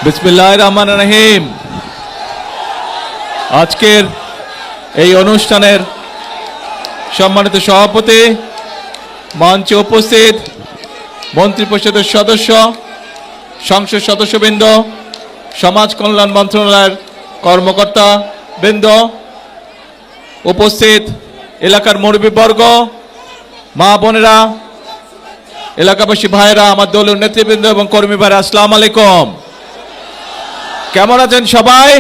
বিসমিল্লাহির রহমানির রহিম। আজকের এই অনুষ্ঠানের সম্মানিত সভাপতি, মঞ্চে উপস্থিত মন্ত্রিপরিষদের সদস্য, সংসদ সদস্যবৃন্দ, সমাজ কল্যাণ মন্ত্রণালয়ের কর্মকর্তা বৃন্দ, উপস্থিত এলাকার মুরব্বীবর্গ, মা বোনেরা, এলাকাবাসী ভাইরা, আমার দলীয় নেতৃবৃন্দ এবং কর্মী ভাইরা, আসসালামু আলাইকুম। কেমন আছেন সবাই?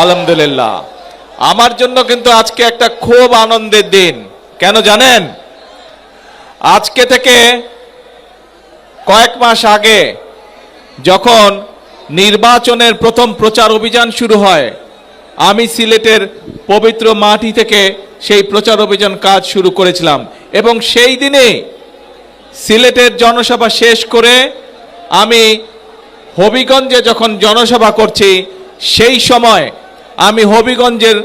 আলহামদুলিল্লাহ। আমার জন্য কিন্তু আজকে একটা খুব আনন্দের দিন। কেন জানেন? আজকে থেকে কয়েক মাস আগে যখন নির্বাচনের প্রথম প্রচার অভিযান শুরু হয়, আমি সিলেটের পবিত্র মাটি থেকে সেই প্রচার অভিযান কাজ শুরু করেছিলাম এবং সেই দিনে সিলেটের জনসভা শেষ করে আমি হবিগঞ্জে যখন জনসভা করছি, সেই সময় আমি হবিগঞ্জের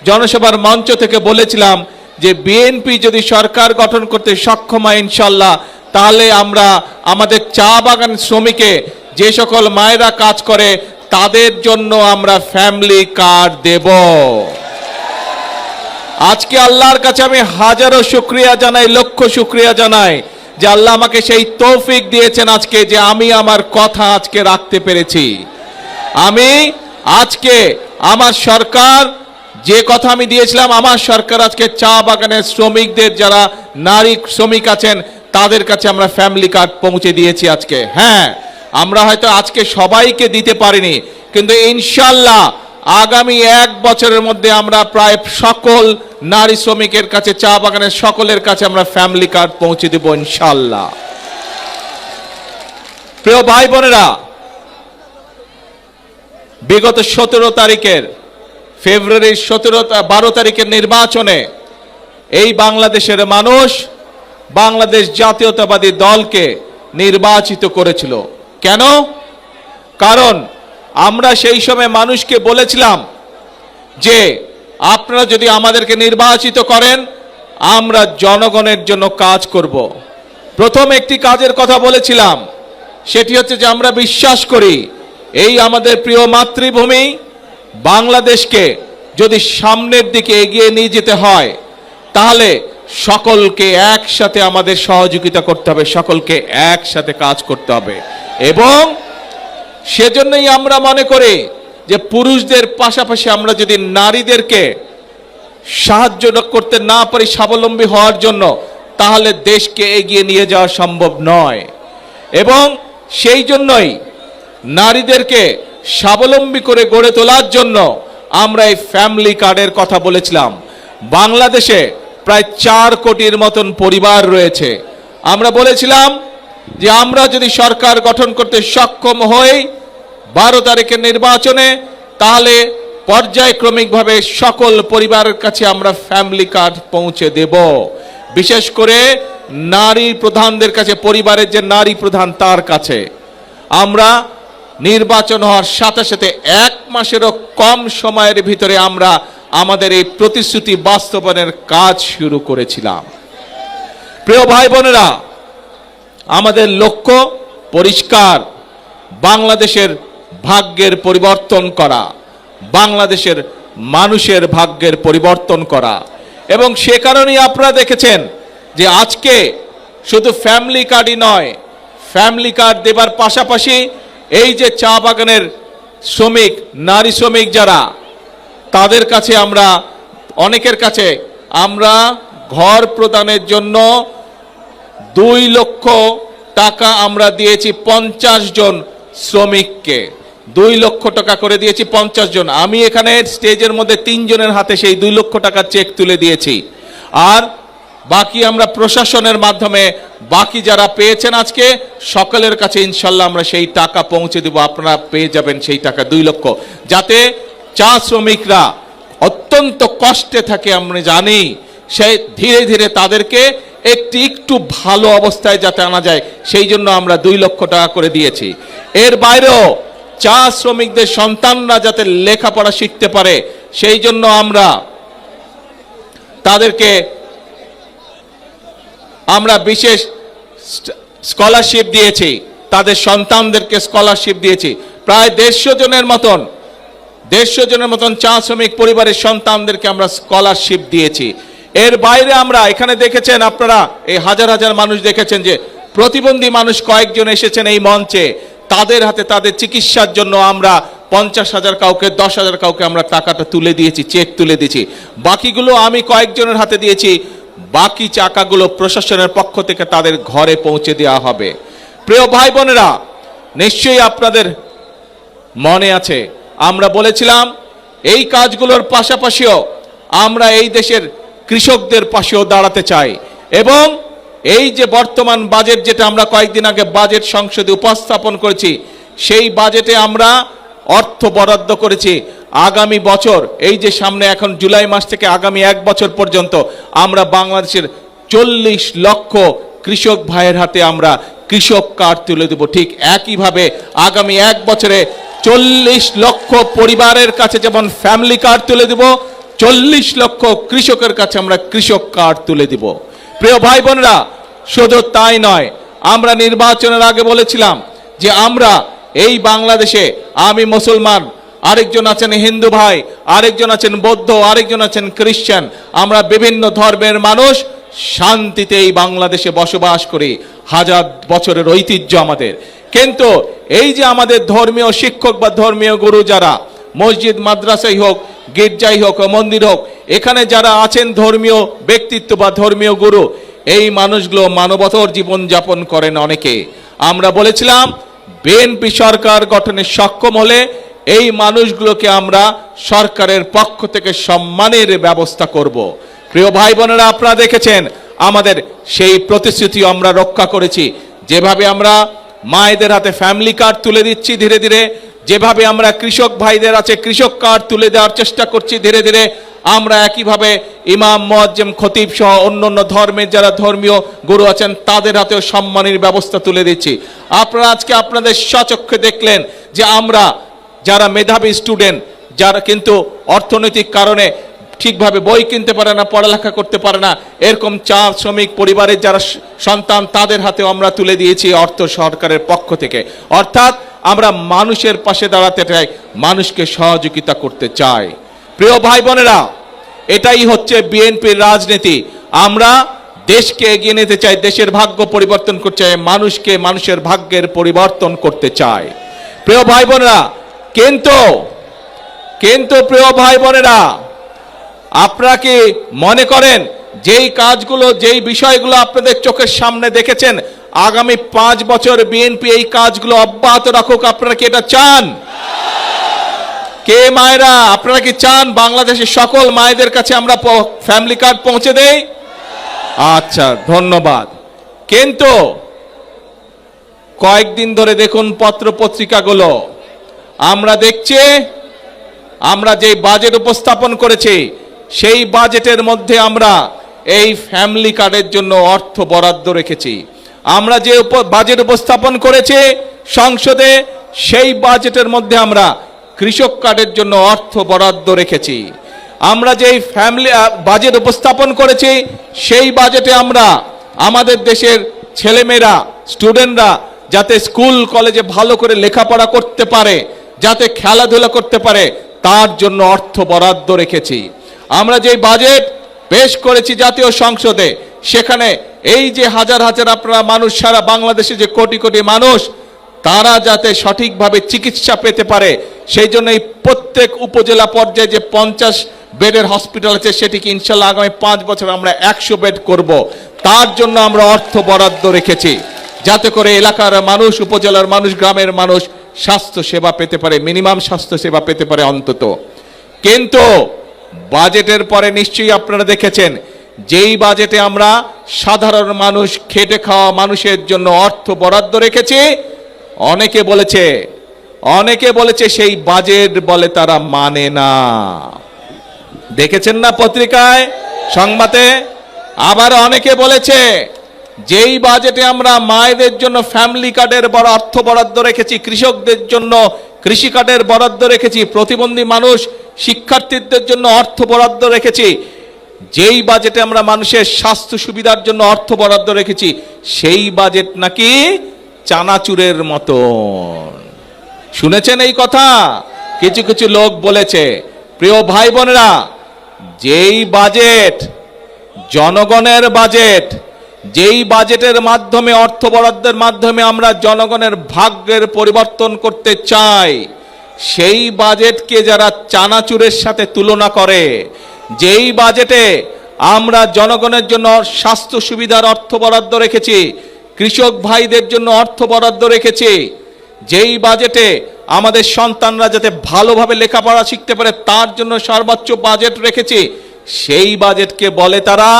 জনসভার মঞ্চ থেকে বলেছিলাম যে বিএনপি যদি সরকার গঠন করতে সক্ষম হয় ইনশাল্লাহ, তাহলে আমরা আমাদের চা বাগান শ্রমিকে যে সকল মায়েরা কাজ করে তাদের জন্য আমরা ফ্যামিলি কার্ড দেব। আজকে আল্লাহর কাছে আমি হাজারো শুকরিয়া জানাই, লক্ষ শুকরিয়া জানাই যে আল্লাহ আমাকে সেই তৌফিক দিয়েছেন আজকে, যে আমি আমার কথা আজকে রাখতে পেরেছি। আমি আজকে আমার সরকার, যে কথা আমি দিয়েছিলাম, আমার সরকার আজকে চা বাগানের শ্রমিকদের, যারা নারী শ্রমিক আছেন, তাদের কাছে আমরা ফ্যামিলি কার্ড পৌঁছে দিয়েছি আজকে। হ্যাঁ, আমরা হয়তো আজকে সবাইকে দিতে পারিনি, কিন্তু ইনশাল্লাহ আগামী 1 বছরের মধ্যে আমরা প্রায় সকল নারী শ্রমিকের কাছে, চা বাগানের সকলের কাছে আমরা ফ্যামিলি কার্ড পৌঁছে দেব ইনশাল্লাহ। প্রিয় ভাই বোনেরা, বিগত 17 তারিখের, ফেব্রুয়ারির 12 তারিখের নির্বাচনে এই বাংলাদেশের মানুষ বাংলাদেশ জাতীয়তাবাদী দলকে নির্বাচিত করেছিল। কেন? কারণ আমরা সেই সময় মানুষকে বলেছিলাম যে আপনারা যদি আমাদেরকে নির্বাচিত করেন, আমরা জনগণের জন্য কাজ করব। প্রথম একটি কাজের কথা বলেছিলাম, সেটি হচ্ছে যে আমরা বিশ্বাস করি এই আমাদের প্রিয় মাতৃভূমি বাংলাদেশকে যদি সামনের দিকে এগিয়ে নিয়ে যেতে হয়, তাহলে সকলকে একসাথে আমাদের সহযোগিতা করতে হবে, সকলকে একসাথে কাজ করতে হবে। এবং সেজন্যই আমরা মনে করি যে পুরুষদের পাশাপাশি আমরা যদি নারীদেরকে সাহায্য করতে না পারি স্বাবলম্বী হওয়ার জন্য, তাহলে দেশকে এগিয়ে নিয়ে যাওয়া সম্ভব নয়। এবং সেই জন্যই নারীদেরকে স্বাবলম্বী করে গড়ে তোলার জন্য আমরা এই ফ্যামিলি কার্ডের কথা বলেছিলাম। বাংলাদেশে প্রায় 4 কোটির মতন পরিবার রয়েছে। আমরা বলেছিলাম যে আমরা যদি সরকার গঠন করতে সক্ষম হই 12 তারিখের নির্বাচনে, তাহলে পর্যায়ক্রমিকভাবে সকল পরিবারের কাছে আমরা ফ্যামিলি কার্ড পৌঁছে দেব। বিশেষ করে নারী প্রধানদের কাছে, পরিবারের যে নারী প্রধান তার কাছে আমরা নির্বাচন হওয়ার সাথে সাথে 1 মাসেরও কম সময়ের ভিতরে আমরা আমাদের এই প্রতিশ্রুতি বাস্তবায়নের কাজ শুরু করেছিলাম। প্রিয় ভাই বোনেরা, আমাদের লক্ষ্য পরিষ্কার, বাংলাদেশের ভাগ্যের পরিবর্তন করা, বাংলাদেশের মানুষের ভাগ্যের পরিবর্তন করা। এবং সে কারণেই আপনারা দেখেছেন যে আজকে শুধু ফ্যামিলি কার্ডই নয়, ফ্যামিলি কার্ড দেবার পাশাপাশি এই যে চা বাগানের শ্রমিক, নারী শ্রমিক যারা, তাদের কাছে আমরা, অনেকের কাছে আমরা ঘর প্রদানের জন্য 2 লক্ষ টাকা আমরা দিয়েছি 50 জন শ্রমিককে। 2 লক্ষ টাকা করে দিয়েছি 50 জন। আমি এখানে স্টেজের মধ্যে 3 জনের হাতে সেই 2 লক্ষ টাকার চেক তুলে দিয়েছি। আর বাকি আমরা প্রশাসনের মাধ্যমে বাকি যারা পেয়েছেন আজকে সকলের কাছে ইনশাল্লাহ আমরা সেই টাকা পৌঁছে দেব। আপনারা পেয়ে যাবেন সেই টাকা 2 লক্ষ, যাতে চা শ্রমিকরা অত্যন্ত কষ্টে থাকে, আমরা জানি, সেই ধীরে ধীরে তাদেরকে একটু ভালো অবস্থায় যাতে আনা যায়, সেই জন্য আমরা 2 লক্ষ টাকা করে দিয়েছি। এর বাইরেও চা শ্রমিকদের সন্তানরা যাতে লেখাপড়া শিখতে পারে, সেই জন্য আমরা তাদেরকে বিশেষ স্কলারশিপ দিয়েছি, তাদের সন্তানদেরকে স্কলারশিপ দিয়েছি। প্রায় 150 জনের মতন চা শ্রমিক পরিবারের সন্তানদেরকে আমরা স্কলারশিপ দিয়েছি। এর বাইরে আমরা এখানে দেখেছেন, আপনারা এই হাজার হাজার মানুষ দেখেছেন যে প্রতিবন্ধী মানুষ কয়েকজন এসেছেন এই মঞ্চে, তাদের হাতে তাদের চিকিৎসার জন্য আমরা 50,000 কাউকে, 10,000 কাউকে আমরা টাকাটা তুলে দিয়েছি, চেক তুলে দিয়েছি। বাকিগুলো আমি কয়েকজনের হাতে দিয়েছি, বাকি টাকাগুলো প্রশাসনের পক্ষ থেকে তাদের ঘরে পৌঁছে দেওয়া হবে। প্রিয় ভাই বোনেরা, নিশ্চয়ই আপনাদের মনে আছে আমরা বলেছিলাম এই কাজগুলোর পাশাপাশিও আমরা এই দেশের কৃষকদের পাশেও দাঁড়াতে চাই, এবং এই যে বর্তমান বাজেট যেটা আমরা কয়েকদিন আগে বাজেট সংসদে উপস্থাপন করেছি, সেই বাজেটে আমরা অর্থ বরাদ্দ করেছি আগামী বছর, এই যে সামনে এখন জুলাই মাস থেকে আগামী 1 বছর পর্যন্ত আমরা বাংলাদেশের 40 লক্ষ কৃষক ভাইয়ের হাতে আমরা কৃষক কার্ড তুলে দেব। ঠিক একইভাবে আগামী 1 বছরে 40 লক্ষ পরিবারের কাছে যেমন ফ্যামিলি কার্ড তুলে দেব, 40 লক্ষ কৃষকের কাছে আমরা কৃষক কার্ড তুলে দিব। প্রিয় ভাই বোনেরা, শুধু তাই নয়, আমরা নির্বাচনের আগে বলেছিলাম যে আমরা এই বাংলাদেশে, আমি মুসলমান, আরেকজন আছেন হিন্দু ভাই, আরেকজন আছেন বৌদ্ধ, আরেকজন আছেন খ্রিস্টান, আমরা বিভিন্ন ধর্মের মানুষ শান্তিতে এই বাংলাদেশে বসবাস করি, হাজার বছরের ঐতিহ্য আমাদের। কিন্তু এই যে আমাদের ধর্মীয় শিক্ষক বা ধর্মীয় গুরু যারা, মসজিদ মাদ্রাসাই হোক, গির্জাই হোক, মন্দির হোক, এখানে যারা আছেন ধর্মীয় ব্যক্তিত্ব বা ধর্মীয় গুরু, এই মানুষগুলো মানবতার জীবন যাপন করেন অনেকে। আমরা বলেছিলাম বিএনপি সরকার গঠনে সক্ষম হলে এই মানুষগুলোকে আমরা সরকারের পক্ষ থেকে সম্মানের ব্যবস্থা করব। প্রিয় ভাই বোনেরা, আপনারা দেখেছেন আমাদের সেই প্রতিশ্রুতি আমরা রক্ষা করেছি। যেভাবে আমরা মায়েদের হাতে ফ্যামিলি কার্ড তুলে দিচ্ছি ধীরে ধীরে, যেভাবে আমরা কৃষক ভাইদের আছে কৃষক কার্ড তুলে দেওয়ার চেষ্টা করছি ধীরে ধীরে, আমরা একইভাবে ইমাম, মুয়াজ্জিম, খতিব সহ অন্যান্য ধর্মের যারা ধর্মীয় গুরু আছেন তাদের হাতেও সম্মানের ব্যবস্থা তুলে দিচ্ছি। আপনারা আজকে আপনাদের স্বচক্ষে দেখলেন যে আমরা যারা মেধাবী স্টুডেন্ট, যারা কিন্তু অর্থনৈতিক কারণে ঠিকভাবে বই কিনতে পারে না, পড়ালেখা করতে পারে না, এরকম চা শ্রমিক পরিবারের যারা সন্তান, তাদের হাতেও আমরা তুলে দিয়েছি অর্থ সরকারের পক্ষ থেকে। অর্থাৎ আমরা মানুষের পাশে দাঁড়াতে চাই, মানুষকে সহযোগিতা করতে চাই। প্রিয় ভাই বোনেরা, এটাই হচ্ছে বিএনপির রাজনীতি। আমরা দেশকে এগিয়ে নিতে চাই, দেশের ভাগ্য পরিবর্তন করতে চাই, মানুষকে মানুষের ভাগ্যের পরিবর্তন করতে চাই। প্রিয় ভাই বোনেরা, কিন্তু প্রিয় ভাই বোনেরা, আপনারা কি মনে করেন যেই কাজগুলো, যেই বিষয়গুলো আপনাদের চোখের সামনে দেখেছেন, আগামী 5 বছর বিএনপি এই কাজগুলো অব্যাহত রাখুক? আপনারা কি এটা চান? কে মায়েরা, আপনারা কি চান বাংলাদেশের সকল মায়েদের কাছে আমরা ফ্যামিলি কার্ড পৌঁছে দেই? আচ্ছা, ধন্যবাদ। কিন্তু কয়েকদিন ধরে দেখুন পত্র পত্রিকাগুলো, আমরা দেখছি আমরা যে বাজেট উপস্থাপন করেছি সেই বাজেটের মধ্যে আমরা এই ফ্যামিলি কার্ডের জন্য অর্থ বরাদ্দ রেখেছি। আমরা যে বাজেট উপস্থাপন করেছি সংসদে, সেই বাজেটের মধ্যে আমরা কৃষক কার্ডের জন্য অর্থ বরাদ্দ রেখেছি। আমরা যেই ফ্যামিলি বাজেট উপস্থাপন করেছি সেই বাজেটে আমরা আমাদের দেশের ছেলেমেয়েরা, স্টুডেন্টরা যাতে স্কুল কলেজে ভালো করে লেখাপড়া করতে পারে, যাতে খেলাধুলা করতে পারে, তার জন্য অর্থ বরাদ্দ রেখেছি। আমরা যে বাজেট পেশ করেছি জাতীয় সংসদে, সেখানে এই যে হাজার হাজার আপনারা মানুষ, সারা বাংলাদেশে যে কোটি কোটি মানুষ, তারা যাতে সঠিকভাবে চিকিৎসা পেতে পারে, সেই জন্য এই প্রত্যেক উপজেলা পর্যায়ে যে 50 বেডের হসপিটাল আছে, সেটিকে ইনশাল্লাহ আগামী 5 বছর আমরা 100 বেড করব। তার জন্য আমরা অর্থ বরাদ্দ রেখেছি, যাতে করে এলাকার মানুষ, উপজেলার মানুষ, গ্রামের মানুষ স্বাস্থ্য সেবা পেতে পারে, মিনিমাম স্বাস্থ্য সেবা পেতে পারে অন্তত। কিন্তু বাজেটের পরে নিশ্চয়ই আপনারা দেখেছেন, যেই বাজেটে আমরা সাধারণ মানুষ, খেটে খাওয়া মানুষের জন্য অর্থ বরাদ্দ রেখেছি, অনেকে বলেছে সেই বাজেট বলে তারা মানে না। দেখেছেন না পত্রিকায়, সংবাদে? আবার অনেকে বলেছে যেই বাজেটে আমরা মায়েদের জন্য ফ্যামিলি কার্ডের বড় অর্থ বরাদ্দ রেখেছি, কৃষকদের জন্য কৃষি কার্ডের বরাদ্দ রেখেছি, প্রতিবন্ধী মানুষ, শিক্ষার্থীদের জন্য অর্থ বরাদ্দ রেখেছি, যেই বাজেটে আমরা মানুষের স্বাস্থ্য সুবিধার জন্য অর্থ বরাদ্দ রেখেছি, সেই বাজেট নাকি চানাচুরের মতন। শুনেছেন এই কথা? কিছু কিছু লোক বলেছে। প্রিয় ভাই বোনেরা, যেই বাজেট জনগণের বাজেট, যেই বাজেটের মাধ্যমে অর্থ বরাদ্দের মাধ্যমে আমরা জনগণের ভাগ্যের পরিবর্তন করতে চাই, সেই বাজেটকে যারা চানাচুরের সাথে তুলনা করে, যেই বাজেটে আমরা জনগণের জন্য স্বাস্থ্য সুবিধার অর্থ বরাদ্দ রেখেছি, কৃষক ভাইদের জন্য অর্থ বরাদ্দ রেখেছি, যেই বাজেটে আমাদের সন্তানরা যাতে ভালোভাবে লেখাপড়া শিখতে পারে তার জন্য সর্বোচ্চ বাজেট রেখেছি, সেই বাজেটকে বলে তারা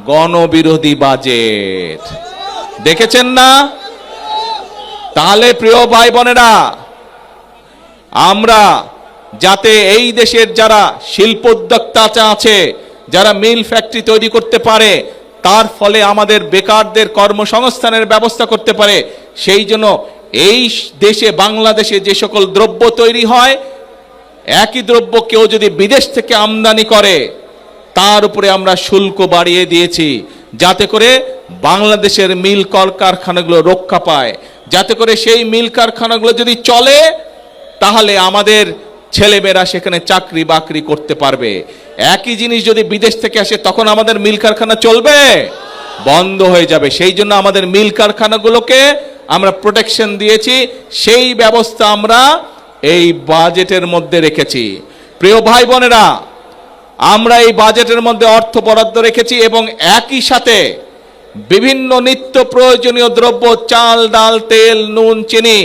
গণবিরোধী বাজেট। দেখেছেন না? তাহলে প্রিয় ভাই বোনেরা, আমরা যাতে এই দেশের যারা শিল্পোদ্যোক্তা আছে, যারা মিল ফ্যাক্টরি তৈরি করতে পারে, তার ফলে আমাদের বেকারদের কর্মসংস্থানের ব্যবস্থা করতে পারে, সেই জন্য এই দেশে বাংলাদেশে যে সকল দ্রব্য তৈরি হয়, একই দ্রব্য কেউ যদি বিদেশ থেকে আমদানি করে তার উপরে আমরা শুল্ক বাড়িয়ে দিয়েছি, যাতে করে বাংলাদেশের মিল কারখানাগুলো রক্ষা পায়, যাতে করে সেই মিল কারখানাগুলো যদি চলে তাহলে আমাদের ছেলেমেয়েরা সেখানে চাকরি বাকরি করতে পারবে। একই জিনিস যদি বিদেশ থেকে আসে তখন আমাদের মিল কারখানা চলবে? বন্ধ হয়ে যাবে। সেই জন্য আমাদের মিল কারখানাগুলোকে আমরা প্রোটেকশন দিয়েছি, সেই ব্যবস্থা আমরা এই বাজেটের মধ্যে রেখেছি। প্রিয় ভাই বোনেরা, আমরা এই বাজেটের মধ্যে অর্থ বরাদ্দ রেখেছি এবং একই সাথে বিভিন্ন নিত্য প্রয়োজনীয় দ্রব্য, চাল, ডাল, তেল, নুন, চিনি,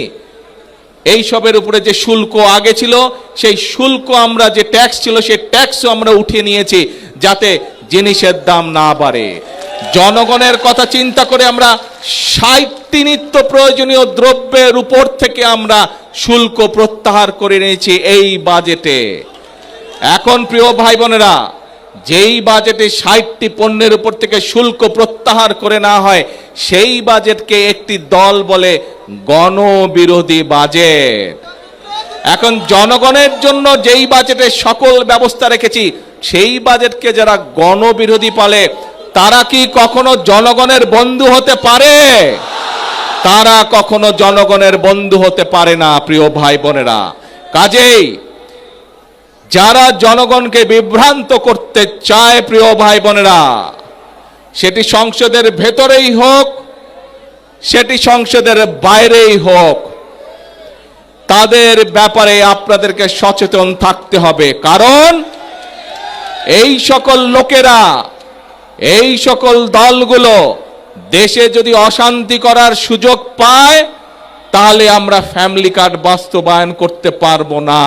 এই সবের উপরে যে শুল্ক আগে ছিল, সেই শুল্ক আমরা যে ট্যাক্স ছিল সেই ট্যাক্সও আমরা উঠিয়ে নিয়েছি, যাতে জিনিসের দাম না বাড়ে। জনগণের কথা চিন্তা করে আমরা 60টি নিত্য প্রয়োজনীয় দ্রব্যের উপর থেকে আমরা শুল্ক প্রত্যাহার করে নিয়েছি এই বাজেটে। এখন প্রিয় ভাই বোনেরা, যেই বাজেটে 60টি পণ্যের উপর থেকে শুল্ক প্রত্যাহার করে না হয়, সেই বাজেটকে একটি দল বলে গণবিরোধী বাজেট। এখন জনগণের জন্য যেই বাজেটে সকল ব্যবস্থা রেখেছি, সেই বাজেটকে যারা গণবিরোধী বলে তারা কি কখনো জনগণের বন্ধু হতে পারে? তারা কখনো জনগণের বন্ধু হতে পারে না প্রিয় ভাই বোনেরা। কাজেই যারা জনগণকে বিভ্রান্ত করতে চায় প্রিয় ভাই বোনেরা, সেটি সংসদের ভেতরেই হোক, সেটি সংসদের বাইরেই হোক, তাদের ব্যাপারে আপনাদেরকে সচেতন থাকতে হবে। কারণ এই সকল লোকেরা, এই সকল দলগুলো দেশে যদি অশান্তি করার সুযোগ পায় তাহলে আমরা ফ্যামিলি কার্ড বাস্তবায়ন করতে পারবো না।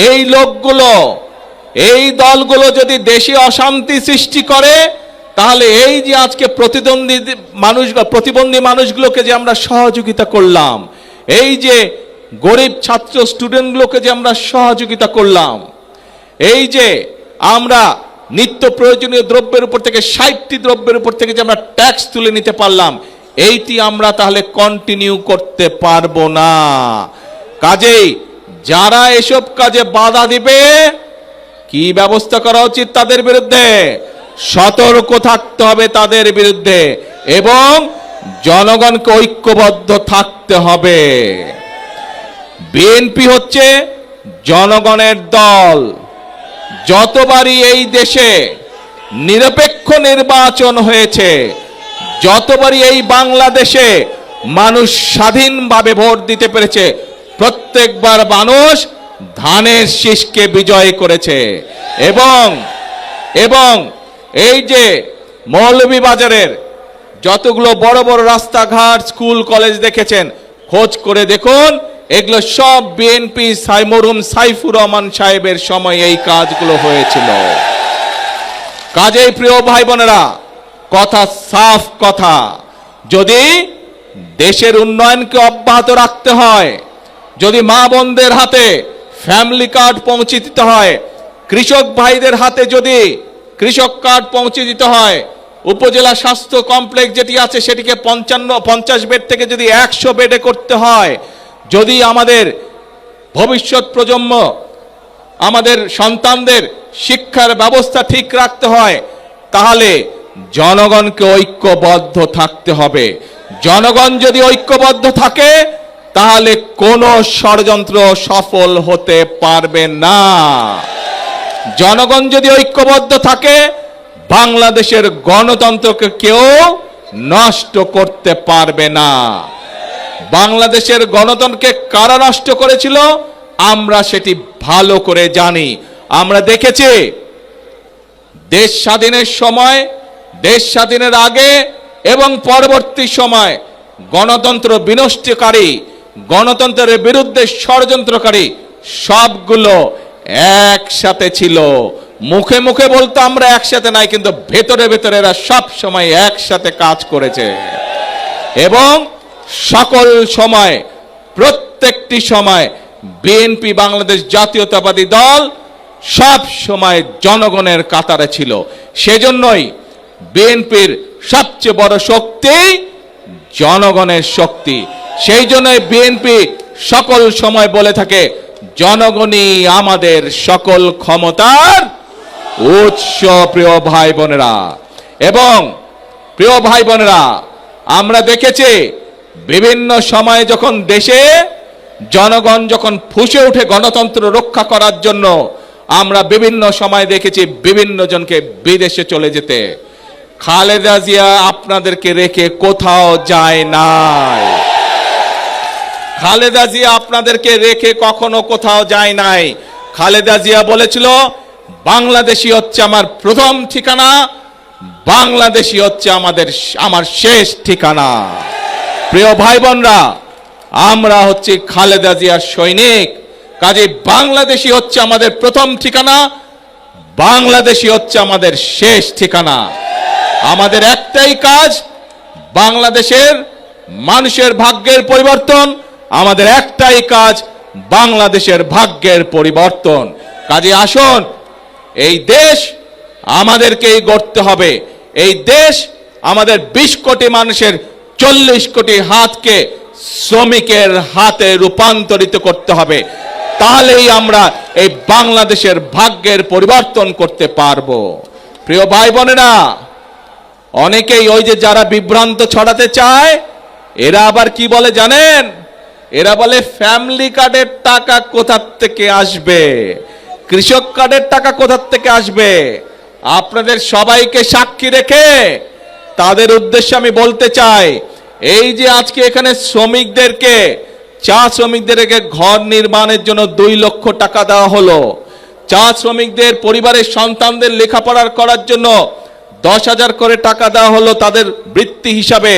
এই লোকগুলো, এই দলগুলো যদি দেশে অশান্তি সৃষ্টি করে তাহলে এই যে আজকে প্রতিবন্ধী মানুষগুলোকে যে আমরা সহযোগিতা করলাম, এই যে গরিব ছাত্র স্টুডেন্টগুলোকে যে আমরা সহযোগিতা করলাম, এই যে আমরা নিত্য প্রয়োজনীয় দ্রব্যের উপর থেকে 60টি দ্রব্যের উপর থেকে যে আমরা ট্যাক্স তুলে নিতে পারলাম, এইটি আমরা তাহলে কন্টিনিউ করতে পারবো না। কাজেই যারা এসব কাজে বাধা দিবে, কি ব্যবস্থা করা উচিত তাদের বিরুদ্ধে? সতর্ক থাকতে হবে তাদের বিরুদ্ধে এবং জনগণকে ঐক্যবদ্ধ থাকতে হবে। বিএনপি হচ্ছে জনগণের দল। যতবারই এই দেশে নিরপেক্ষ নির্বাচন হয়েছে, যতবারই এই বাংলাদেশে মানুষ স্বাধীনভাবে ভোট দিতে পেরেছে, প্রত্যেকবার মানুষ ধানের শীষকে বিজয় করেছে। এবং এই যে মৌলভীবাজারের যতগুলো বড় বড় রাস্তাঘাট, স্কুল, কলেজ দেখেছেন, খোঁজ করে দেখুন, এগুলো সব বিএনপি মরহুম সাইফুর রহমান সাহেবের সময় এই কাজগুলো হয়েছিল। কাজেই প্রিয় ভাই বোনেরা, কথা সাফ কথা, যদি দেশের উন্নয়নকে অব্যাহত রাখতে হয়, যদি মা বোনদের হাতে ফ্যামিলি কার্ড পৌঁছে দিতে হয়, কৃষক ভাইদের হাতে যদি কৃষক কার্ড পৌঁছে দিতে হয়, উপজেলা স্বাস্থ্য কমপ্লেক্স যেটি আছে সেটিকে 50 বেড থেকে যদি 100 বেডে করতে হয়, যদি আমাদের ভবিষ্যৎ প্রজন্ম, আমাদের সন্তানদের শিক্ষার ব্যবস্থা ঠিক রাখতে হয়, তাহলে জনগণকে ঐক্যবদ্ধ থাকতে হবে। জনগণ যদি ঐক্যবদ্ধ থাকে তাহলে কোনো ষড়যন্ত্র সফল হতে পারবে না। জনগণ যদি ঐক্যবদ্ধ থাকে, বাংলাদেশের গণতন্ত্রকে কেউ নষ্ট করতে পারবে না। বাংলাদেশের গণতন্ত্রকে কারা নষ্ট করেছিল আমরা সেটি ভালো করে জানি। আমরা দেখেছি দেশ স্বাধীনের সময়, দেশ স্বাধীনের আগে এবং পরবর্তী সময় গণতন্ত্র বিনষ্টকারী, গণতন্ত্রের বিরুদ্ধে ষড়যন্ত্রকারী সবগুলো একসাথে ছিল। মুখে মুখে বলতো আমরা একসাথে নাই, কিন্তু ভেতরে ভেতরে এরা সব সময় একসাথে কাজ করেছে এবং সকল সময়, প্রত্যেকটি সময় বিএনপি বাংলাদেশ জাতীয়তাবাদী দল সব সময় জনগণের কাতারে ছিল। সেজন্যই বিএনপির সবচেয়ে বড় শক্তি জনগণের শক্তি। সেই জন্যই বিএনপি সকল সময় বলে থাকে জনগণই আমাদের সকল ক্ষমতার উৎস। প্রিয় ভাই বোনেরা এবং প্রিয় ভাই বোনেরা, আমরা দেখেছি বিভিন্ন সময়ে যখন দেশে জনগণ যখন ফুঁসে ওঠে গণতন্ত্র রক্ষা করার জন্য, আমরা বিভিন্ন সময় দেখেছি বিভিন্ন জনকে বিদেশে চলে যেতে। খালেদা জিয়া আপনাদেরকে রেখে কোথাও যায় নাই। খালেদা জিয়া আপনাদেরকে রেখে কখনো কোথাও যায় নাই। খালেদা জিয়া বলেছিল বাংলাদেশই হচ্ছে আমার প্রথম ঠিকানা, বাংলাদেশই হচ্ছে আমার শেষ ঠিকানা। প্রিয় ভাই বোনরা, আমরা হচ্ছে খালেদা জিয়ার সৈনিক, কাজে বাংলাদেশই হচ্ছে আমাদের প্রথম ঠিকানা, বাংলাদেশই হচ্ছে আমাদের শেষ ঠিকানা। আমাদের একটাই কাজ, বাংলাদেশের মানুষের ভাগ্যের পরিবর্তন। আমাদের একটাই কাজ, বাংলাদেশের ভাগ্যের পরিবর্তন। কাজে আসুন, এই দেশ আমাদেরকেই গড়তে হবে। এই দেশ আমাদের 20 কোটি মানুষের 40 কোটি হাতকে শ্রমিকের হাতে রূপান্তরিত করতে হবে। তাহলেই আমরা এই বাংলাদেশের ভাগ্যের পরিবর্তন করতে পারবো। প্রিয় ভাই বোনেরা, অনেকেই ওই যে যারা বিভ্রান্ত ছড়াতে চায়, এরা আবার কি বলে জানেন? এরা বলে ফ্যামিলি কার্ডের টাকা কোথা থেকে আসবে, কৃষক কার্ডের টাকা কোথা থেকে আসবে। আপনাদের সবাইকে সাক্ষী রেখে তাদের উদ্দেশ্যে আমি বলতে চাই, এই যে আজকে এখানে শ্রমিকদেরকে, চা শ্রমিকদেরকে ঘর নির্মাণের জন্য 2 লক্ষ টাকা দেওয়া হলো। চা শ্রমিকদের পরিবারের সন্তানদের লেখাপড়া করার জন্য 10,000 করে টাকা দেওয়া হলো তাদের বৃত্তি হিসাবে।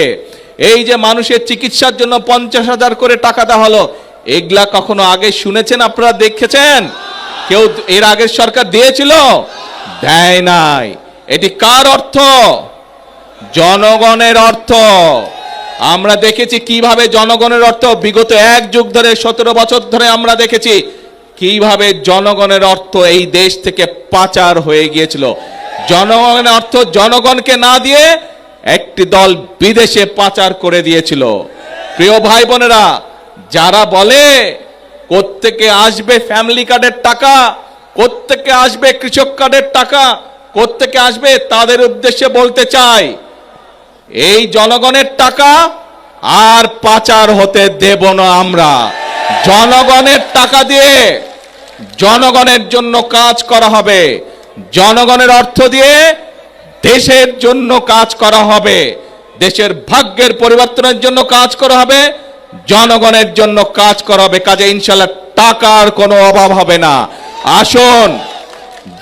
এই যে মানুষের চিকিৎসার জন্য 50,000 করে টাকা দেওয়া হলো। এগুলা কখনো আগে শুনেছেন? আপনারা দেখেছেন? কেউ এর আগের সরকার দিয়েছিল? দেয় নাই। এটি কার অর্থ? জনগণের অর্থ। আমরা দেখেছি কিভাবে জনগণের অর্থ বিগত 1 যুগ ধরে, 17 বছর ধরে আমরা দেখেছি কিভাবে জনগণের অর্থ এই দেশ থেকে পাচার হয়ে গিয়েছিল। জনগণের অর্থ জনগণকে না দিয়ে একটি দল বিদেশে পাচার করে দিয়েছিল। প্রিয় ভাই বোনেরা, যারা বলে কোত্থেকে আসবে ফ্যামিলি কার্ডের টাকা, কোত্থেকে আসবে কৃষক কার্ডের টাকা, কোত্থেকে আসবে, তাদের উদ্দেশ্যে বলতে চাই, এই জনগণের টাকা আর পাচার হতে দেব না আমরা। জনগণের টাকা দিয়ে জনগণের জন্য কাজ করা হবে, জনগণের অর্থ দিয়ে দেশের জন্য কাজ করা হবে, দেশের ভাগ্যের পরিবর্তনের জন্য কাজ করা হবে, জনগণের জন্য কাজ করা হবে। কাজে ইনশাআল্লাহ টাকার কোনো অভাব হবে না। আসুন,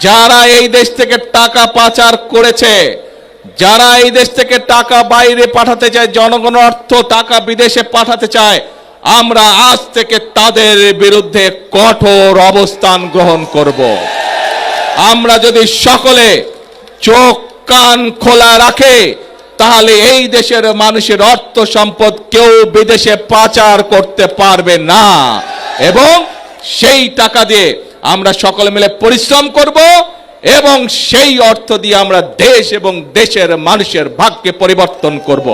যারা এই দেশ থেকে টাকা পাচার করেছে, যারা এই দেশ থেকে টাকা বাইরে পাঠাতে চায়, জনগণের অর্থ টাকা বিদেশে পাঠাতে চায়, আমরা আজ থেকে তাদের বিরুদ্ধে কঠোর অবস্থান গ্রহণ করব। আমরা যদি সকলে চোখ কান খোলা রাখে, তাহলে এই দেশের মানুষের অর্থ সম্পদ কেউ বিদেশে পাচার করতে পারবে না। এবং সেই টাকা দিয়ে আমরা সকলে মিলে পরিশ্রম করব এবং সেই অর্থ দিয়ে আমরা দেশ এবং দেশের মানুষের ভাগ্যকে পরিবর্তন করব।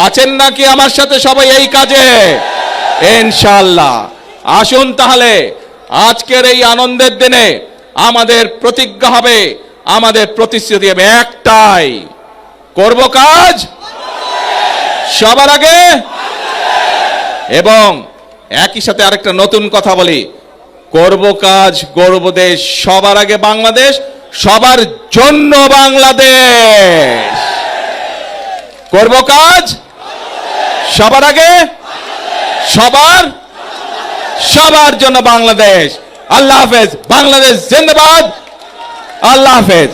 আছেন নাকি আমার সাথে সবাই এই কাজে? ইনশাআল্লাহ। আসুন তাহলে আজকের এই আনন্দের দিনে আমাদের প্রতিজ্ঞা হবে, আমাদের প্রতিশ্রুতি হবে একটাই, করব কাজ সবার আগে এবং একই সাথে আরেকটা নতুন কথা বলি, করব কাজ গড়ব দেশ, সবার আগে বাংলাদেশ, সবার জন্য বাংলাদেশ। করব কাজ সবার আগে, সবার জন্য বাংলাদেশ। আল্লাহ হাফেজ। বাংলাদেশ জিন্দাবাদ। আল্লাহ হাফেজ।